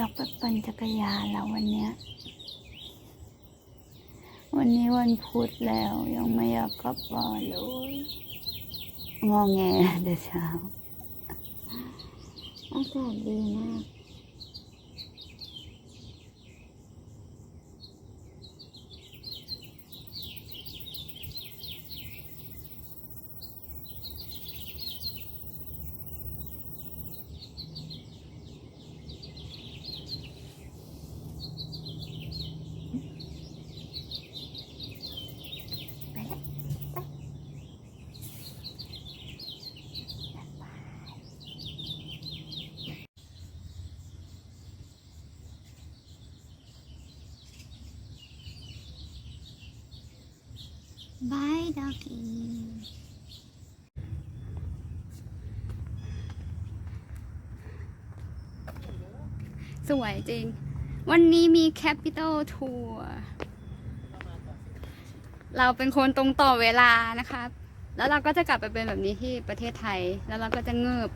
อยากไปปั่นจักรยานแล้ววันนี้วันพุธแล้วยังไม่อยากกลับบ้านเลยงอแงแต่เช้าอากาศดีมากบายดอกกี้สวยจริงวันนี้มี Capitol Tour เราเป็นคนตรงต่อเวลานะคะแล้วเราก็จะกลับไปเป็นแบบนี้ที่ประเทศไทยแล้วเราก็จะเงิบ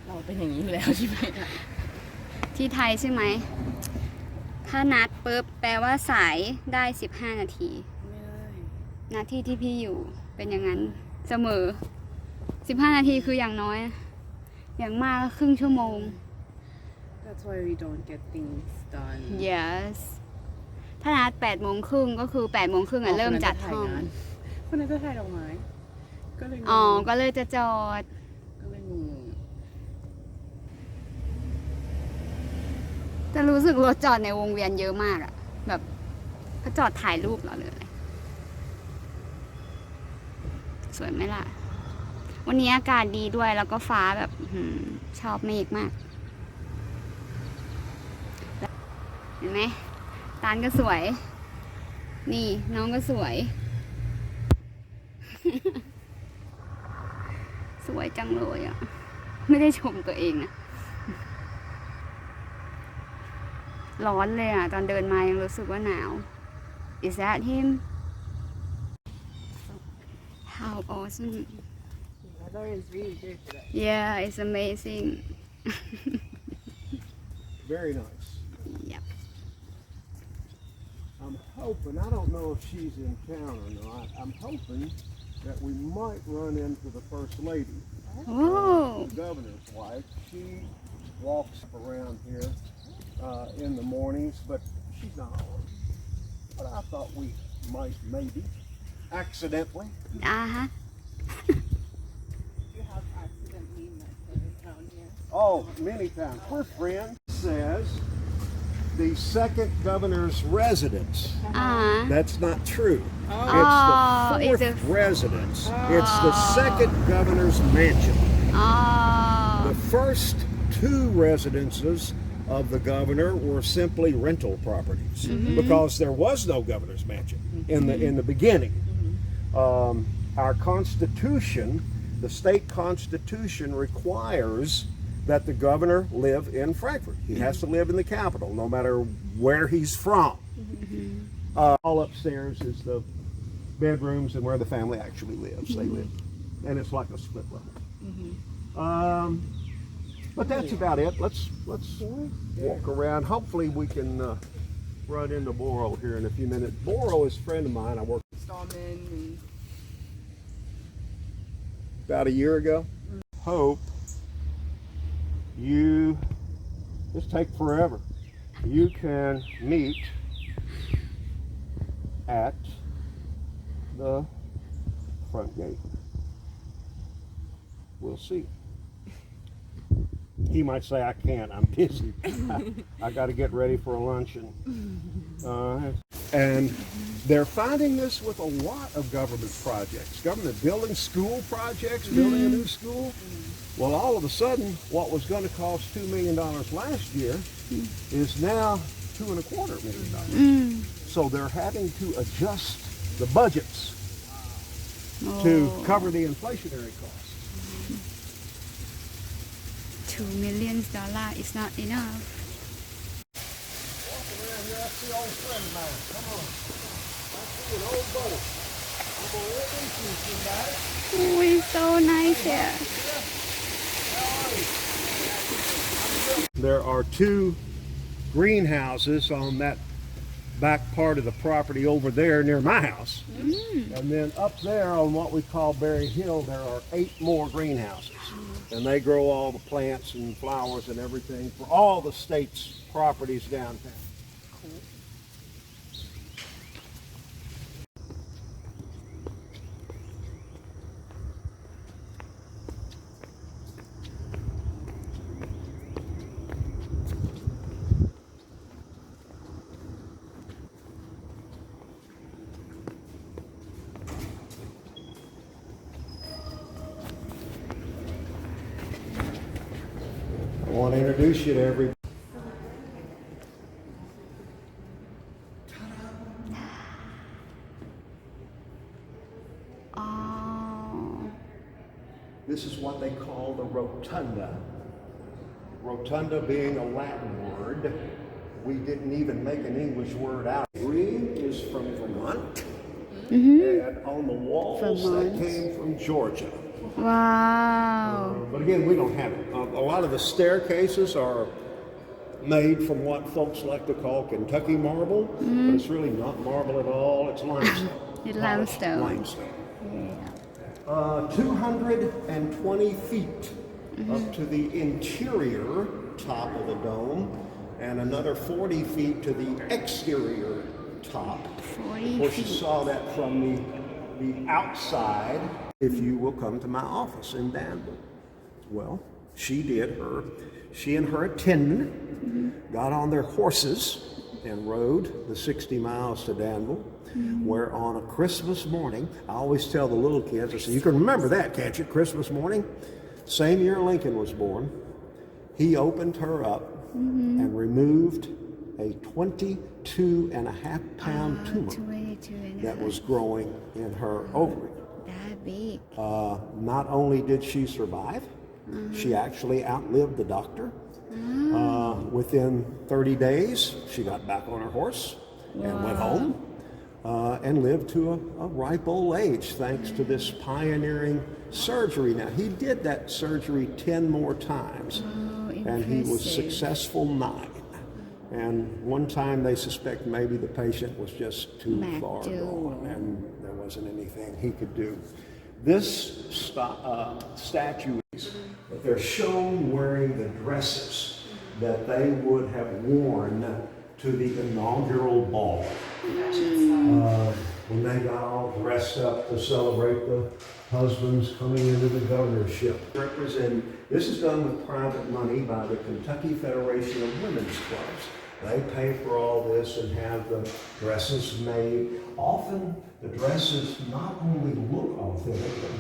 เราเป็นอย่างนี้อยู่แล้วใช่ไหมที่ไทยใช่ไหมถ้านัดปุ๊บแปลว่าสายได้15 นาทีหน้าที่ที่พี่อยู่เป็นอย่างนั้นเสมอ15 นาทีคืออย่างน้อยอย่างมากครึ่งชั่วโมง That's why we don't get things done Yes ถ้านัด8:30ก็คือ8:30เริ่มจัดห้องคนนั้นจะถ่ายดอกไม้ก็เลยก็เลยจะจอดก็เลยงงแต่รู้สึกรถจอดในวงเวียนเยอะมากอะแบบเขาจอดถ่ายรูปเราเลยสวยไหมล่ะวันนี้อากาศดีด้วยแล้วก็ฟ้าแบบชอบเมฆมากเห็นไหมตาลก็สวยนี่น้องก็สวย สวยจังเลยอ่ะไม่ได้ชมตัวเองนะร้อนเลยอ่ะตอนเดินมายังรู้สึกว่าหนาว Is that him? How awesome! Yeah, it's amazing. Very nice. Yep. I'm hoping, I don't know if she's in town or not, I'm hoping that we might run into the First Lady. Oh. The governor's wife. She walks around here in the mornings, but she's not always. But I thought we might maybe accidentally. Uh-huh. You have accidentally met her down here. Oh, many times. We're friends. Says the second governor's residence. That's not true. It's the fourth residence. It's the second governor's mansion. The first two residences of the governor were simply rental properties because there was no governor's mansion in the beginning. Our Constitution, the state Constitution, requires that the governor live in Frankfurt. He has to live in the capital, no matter where he's from. All upstairs is the bedrooms and where the family actually lives. They live, and it's like a split level. But that's about it. Let's walk around. Hopefully we can run into Boro here in a few minutes. Boro is a friend of mine. I worked about a year ago. Hope you this take forever. You can meet at the front gate. We'll see. He might say, I can't, I'm busy. I got to get ready for a luncheon. And they're finding this with a lot of government projects. Government building school projects, building a new school. Well, all of a sudden, what was going to cost $2 million last year is now $2.25 million. So they're having to adjust the budgets to cover the inflationary costs. $2 million is not enough. Walking around here, I see an old friend of mine. Come on. I see an old buddy. I'm going to introduce you guys. Oh, it's so nice here. How are you? there are 2 greenhouses on that back part of the property over there near my house. And then up there on what we call Berry Hill, there are 8 more greenhouses. And they grow all the plants and flowers and everything for all the state's properties downtown. I want to introduce you to everybody. Oh. This is what they call the rotunda. Rotunda being a Latin word. We didn't even make an English word out. Green is from Vermont. And on the walls, that came from Georgia. Wow. But again, we don't have it. A lot of the staircases are made from what folks like to call Kentucky marble, but it's really not marble at all. It's limestone. It's limestone. Limestone. 220 feet up to the interior top of the dome, and another 40 feet to the exterior top. 40 Of course, you feet. saw that from the outside. If you will come to my office in Danville. Well, she and her attendant got on their horses and rode the 60 miles to Danville, where on a Christmas morning, I always tell the little kids, I say, you can remember that, can't you, Christmas morning? Same year Lincoln was born, he opened her up and removed a 22.5-pound tumor 22 and a that half. was growing in her ovary. That big. Not only did she survive, she actually outlived the doctor. Within 30 days, she got back on her horse and went home and lived to a ripe old age thanks to this pioneering surgery. Now, he did that surgery 10 more times, and he was successful 9. And one time they suspect maybe the patient was just too far gone and there wasn't anything he could do. This statue, but they're shown wearing the dresses that they would have worn to the inaugural ball. When they got all dressed up to celebrate the husbands coming into the governorship. This is done with private money by the Kentucky Federation of Women's Clubs. They pay for all this and have the dresses made. Often the dresses not only look authentic, but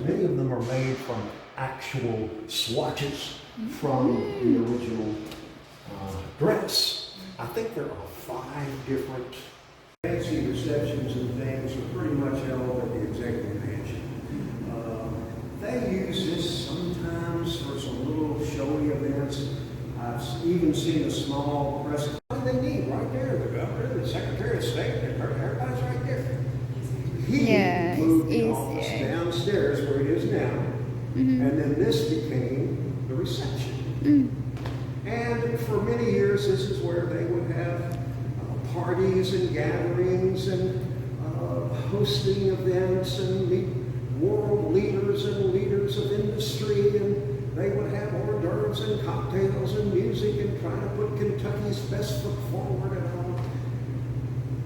many of them are made from actual swatches from the original dress. I think there are 5 different fancy receptions and things are pretty much held at the executive mansion. They use this sometimes for some little showy events. I've even seen a small press. What do they need? Right there, the governor, the Secretary of State, everybody's right there. He moved the office downstairs where it is now, and then this became the reception. And for many years, this is where they would have parties and gatherings and hosting events and meet world leaders and leaders of industry, and they would have hors d'oeuvres and cocktails and music and try to put Kentucky's best foot forward and all.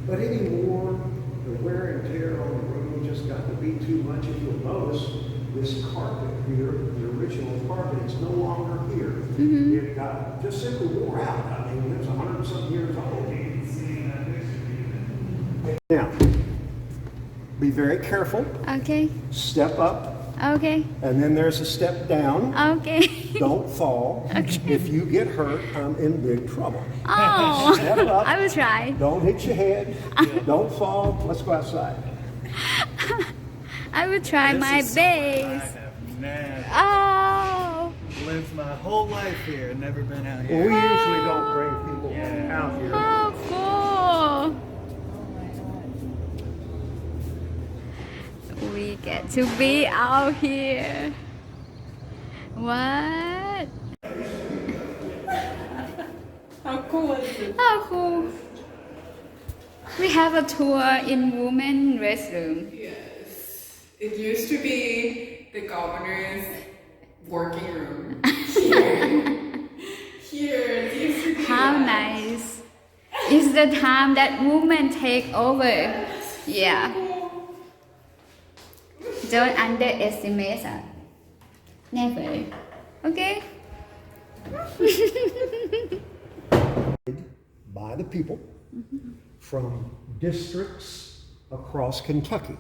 But anymore, the wear and tear on the room just got to be too much. If you'll notice, this carpet here, the original carpet, is no longer here. It got just simply wore out. I mean, it's 100-something years old. Now, be very careful. Okay. Step up. Okay. And then there's a step down. Okay. Don't fall. Okay. If you get hurt, I'm in big trouble. Oh. Step up. I will try. Don't hit your head. Don't fall. Let's go outside. I will try my best. I have never Oh. lived my whole life here, never been out Well, we here. usually don't bring people out here. How cool. We get to be out here. What? How cool is it? Oh, cool. We have a tour in women restroom. Yes. It used to be the governor's working room. Here it used to be. How nice. It's the time that women take over. Yeah. Don't underestimate us. Never. Okay? By the people from districts across Kentucky.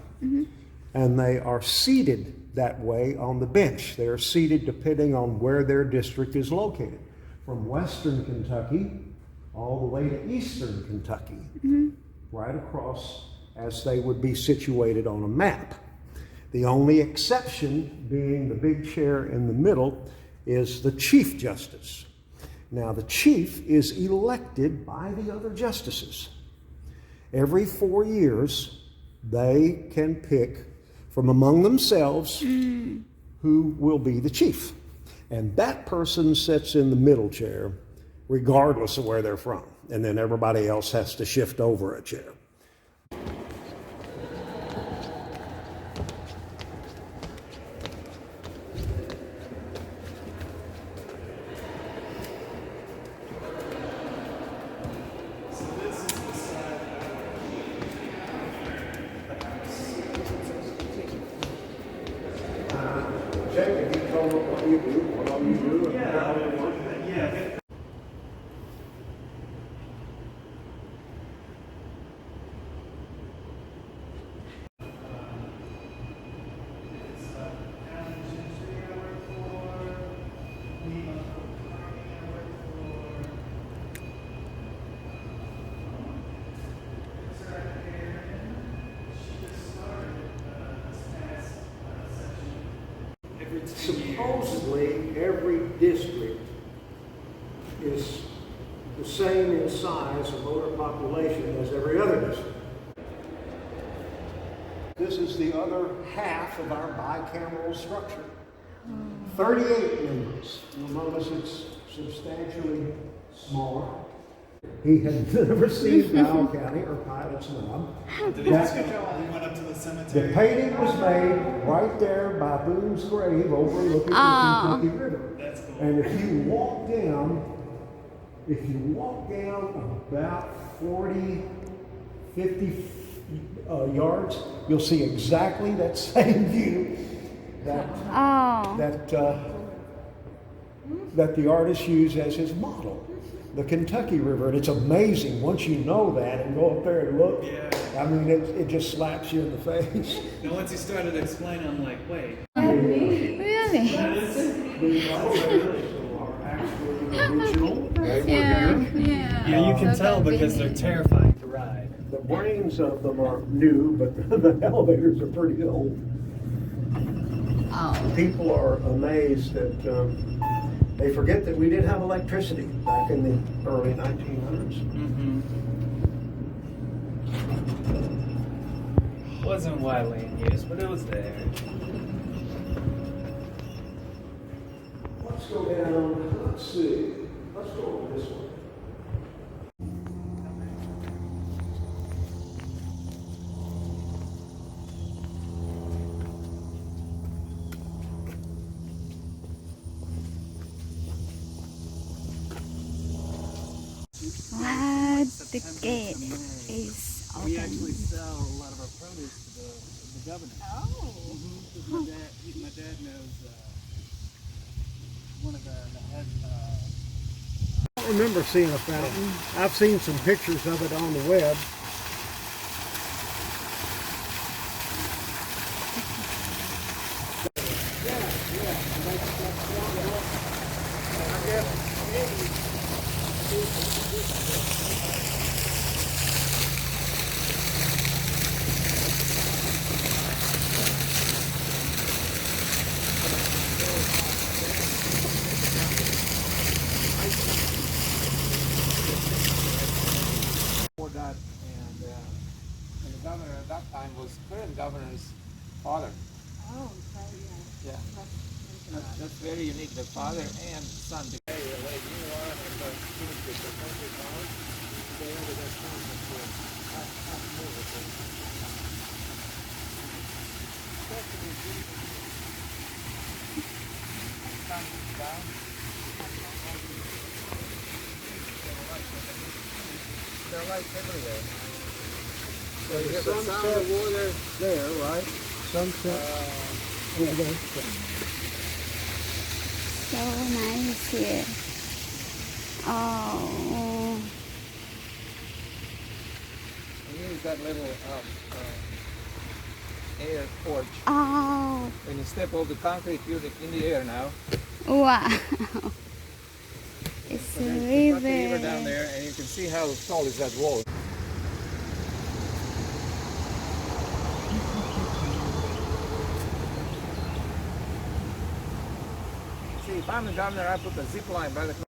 And they are seated that way on the bench. They are seated depending on where their district is located. From western Kentucky all the way to eastern Kentucky. Right across as they would be situated on a map. The only exception being the big chair in the middle is the Chief Justice. Now the chief is elected by the other justices. Every 4 years, they can pick from among themselves who will be the chief. And that person sits in the middle chair, regardless of where they're from. And then everybody else has to shift over a chair. Jacob, you told them what you do, what all you do, and how it works. Yeah. Supposedly, every district is the same in size of voter population as every other district. This is the other half of our bicameral structure. 38 members. You'll notice it's substantially smaller. He had never seen Powell County or Pilot's Knob. Did he just go? He went up to the cemetery. The painting was made right there by Boone's grave overlooking the Kentucky River. That's cool. And if you walk down about 40, 50 yards, you'll see exactly that same view that the artist used as his model. The Kentucky River, and it's amazing once you know that and go up there and look. Yeah. I mean, it just slaps you in the face. And once he started explaining, I'm like, wait. Really? The elevators are actually original. They were here. Yeah, you can So tell big. because they're terrifying to ride. The brains of them are new, but the elevators are pretty old. Oh. People are amazed that they forget that we didn't have electricity back in the early 1900s. Wasn't widely in use, but it was there. Let's go down, let's see. Let's go over this one. The gate is We open. actually sell a lot of our produce to the governor. Oh. My dad knows one of the head. I don't remember seeing a fountain. I've seen some pictures of it on the web. And the governor at that time was current governor's father. Oh, yeah. Yeah. That's very unique. The father and son. The lady you are, finished with the country college. They ended up conference with half more of them. Down. There are lights everywhere. So you have the sound of water there, right? Sunset. So nice here. Oh. And here's that little air porch. Oh. When you step over the concrete, you're in the air now. Wow. It's So a there's the river river. down there, and you can see how tall is that wall. See, if I'm the governor, I put a zip line by the